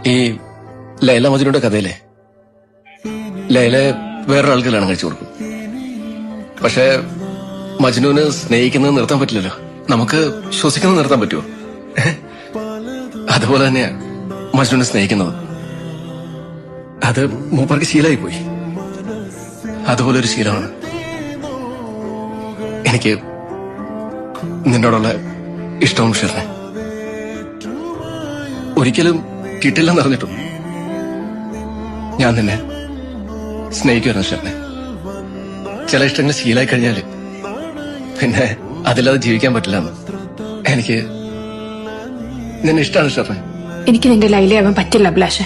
ഈ ലൈല മജ്നുവിന്റെ കഥയിലെ ലൈലെ വേറൊരാൾക്ക് കല്യാണം കഴിച്ചു കൊടുക്കും. പക്ഷെ മജ്നുവിന് സ്നേഹിക്കുന്നത് നിർത്താൻ പറ്റില്ലല്ലോ. നമുക്ക് ശ്വസിക്കുന്നത് നിർത്താൻ പറ്റുമോ? അതുപോലെ തന്നെയാ മജ്നുവിനെ സ്നേഹിക്കുന്നത്. അത് മൂപ്പർക്ക് ശീലമായി പോയി. അതുപോലൊരു ശീലമാണ് എനിക്ക് നിന്നോടുള്ള ഇഷ്ടവും ഷെറിനെ. ഒരിക്കലും കിട്ടില്ലെന്ന് അറിഞ്ഞിട്ടും ഞാൻ നിന്നെ സ്നേഹിക്കുമായിരുന്നു ഷെറിനെ. ചില ഇഷ്ടങ്ങൾ ശീലമായി കഴിഞ്ഞാല് പിന്നെ അതില്ലാതെ ജീവിക്കാൻ പറ്റില്ലെന്ന് എനിക്ക് നിന്നെ ഇഷ്ടമാണ് ഷെറിനെ. എനിക്ക് നിന്റെ ലൈലയാവാൻ പറ്റില്ല അഭിലാഷ്.